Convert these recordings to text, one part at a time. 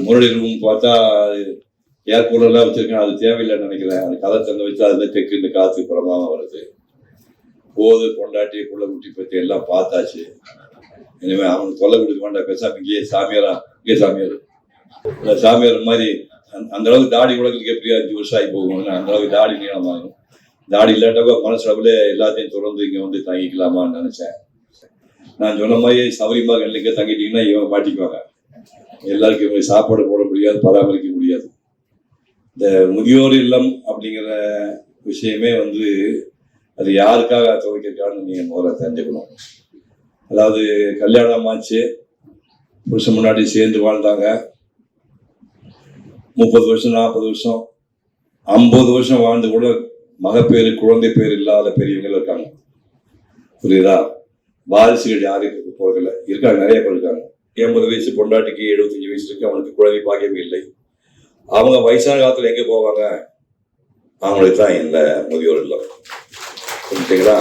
Murali room பார்த்தா ஏர் கூலர்லாம் வச்சிருக்கேன், அது தேவையில்லைன்னு நினைக்கிறேன். அது கதை தந்து வச்சு அதுல தெற்கு காற்று பிரமாதம் வருது. போது பொண்டாட்டி புள்ள குட்டி பற்றி எல்லாம் பார்த்தாச்சு. இனிமேல் அவனுக்கு தொல்லை கொடுக்க வேண்டாம், பேசாம இங்கே சாமியார் சாமியார் மாதிரி அந்த அளவுக்கு தாடி உலகத்துக்கு எப்படியா 5 வருஷம் ஆகி போகணும்னு அந்த அளவுக்கு தாடி நீளமாகும். தாடி இல்லாட்டப்ப மனசளவுல எல்லாத்தையும் தொடர்ந்து இங்க வந்து தங்கிக்கலாமான்னு நினைச்சேன். நான் சொன்ன மாதிரி சபரிமா கண்ணுக்கு தங்கிட்டீங்கன்னா இவங்க மாட்டிக்குவாங்க. எல்லாருக்கும் இவங்க சாப்பாடு போட முடியாது, பராமரிக்க முடியாது. இந்த முதியோர் இல்லம் அப்படிங்கிற விஷயமே வந்து அது யாருக்காக துவைக்கிறக்கான்னு நீங்க முதல்ல தெரிஞ்சுக்கணும். அதாவது கல்யாணம் ஆச்சு, புருஷன் முன்னாடி சேர்ந்து வாழ்ந்தாங்க, 30 வருஷம் 40 வருஷம் 50 வருஷம் வாழ்ந்து கூட மகப்பேறு குழந்தை பேர் இல்லாத பெரியவங்க இருக்காங்க. புரியுதா? வாரிசுகள் யாரும் போறதில்லை, இருக்காங்க, நிறைய பேர் இருக்காங்க. 80 வயசு பொண்டாட்டிக்கு 75 வயசு இருக்கு, அவனுக்கு குழந்தை பாக்கியமே இல்லை. அவங்க வயசான காலத்துல எங்க போவாங்க? அவங்களுக்கு தான் இந்த முதியோர் இல்லம். புரிஞ்சுங்களா?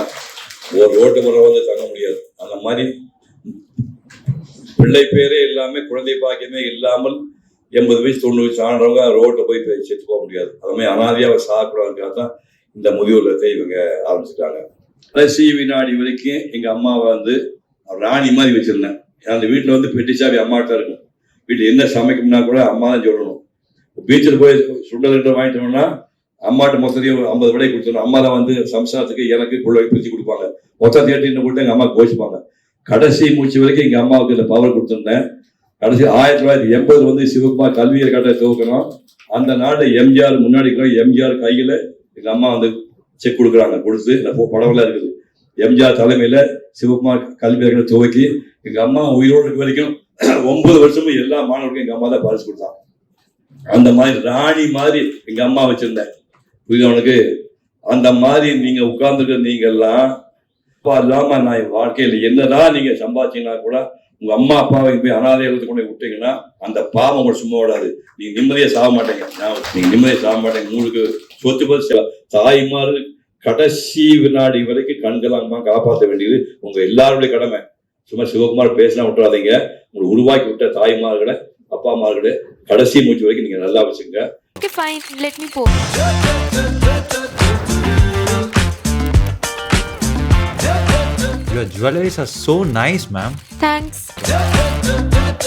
ஒரு ரோட்டு முறை வந்து தங்க முடியாது. அந்த மாதிரி பிள்ளை பேரே எல்லாமே குழந்தை பாக்கியமே இல்லாமல் 80 வயசு 90 வயசு ஆனவங்க ரோட்டில் போய் செத்து போக முடியாது. அது மாதிரி அனாதையாக சாப்பிடாதுக்காக தான் இந்த முதியோர் இல்லத்தை இவங்க ஆரம்பிச்சுட்டாங்க. கடைசி வினாடி வரைக்கும் எங்க அம்மாவை வந்து ராணி மாதிரி வச்சிருந்தேன். அந்த வீட்டில் வந்து பெட்டிச்சாவி அம்மாட்ட இருக்கும். வீட்டில் என்ன சமைக்கணும்னா கூட அம்மா தான் சொல்லணும். பீச்சில் போய் சுண்டல் வாங்கிட்டோம்னா அம்மாட்ட மொத்தத்தையும் 50 விடை கொடுத்துடணும். அம்மா தான் வந்து சம்சாரத்துக்கு எனக்கு பிள்ளை பிரிச்சு கொடுப்பாங்க. மொத்தம் 30 கொடுத்து எங்க அம்மா கோச்சிப்பாங்க. கடைசி மூச்சு வரைக்கும் எங்க அம்மாவுக்கு இந்த பவர் கொடுத்துருந்தேன். கடைசி 1980 வந்து சிவகுமார் கல்வியை கட்ட துவக்கணும். அந்த நாடு எம்ஜிஆர் முன்னாடி எம்ஜிஆர் கையில எங்க அம்மா வந்து செக் கொடுக்குறாங்க. கொடுத்து படம்லாம் இருக்குது. எம்ஜிஆர் தலைமையில சிவகுமார் கல்வி துவக்கி எங்க அம்மா உயிரோடு இருக்க வரைக்கும் 9 வருஷமும் எல்லா மாணவர்களுக்கும் எங்க அம்மா தான் பரிசு கொடுத்தாங்க. அந்த மாதிரி ராணி மாதிரி எங்க அம்மா வச்சிருந்தேன். புரியுதவனுக்கு? அந்த மாதிரி நீங்க உட்கார்ந்துருக்க நீங்க எல்லாம் அப்பா இல்லாம நான் வாழ்க்கையில என்னதான் நீங்க சம்பாதிச்சீங்கன்னா கூட உங்க அம்மா அப்பாவை போய் அனாதைகளுக்கு கொண்டு விட்டீங்கன்னா அந்த பாவம் உங்களுக்கு சும்மா விடாது. நீங்க நிம்மதியா சாக மாட்டேங்க. நீங்க நிம்மதியா சாக மாட்டேங்க. உங்களுக்கு சொத்து பத்து தாய்மார் கடைசி வினாடி வரைக்கும் கண்களாமா காப்பாற்ற வேண்டியது உங்க எல்லாருடைய கடமை. சும்மா சிவகுமார் பேசினா விட்டுறாதீங்க. உங்களை உருவாக்கி விட்ட தாய்மார்களை அப்பா அம்மார்களே கடைசி மூச்சு வரைக்கும் நீங்க நல்லா வச்சுங்க. Okay, fine. Let me pour. Your jewelries are so nice, ma'am. Thanks.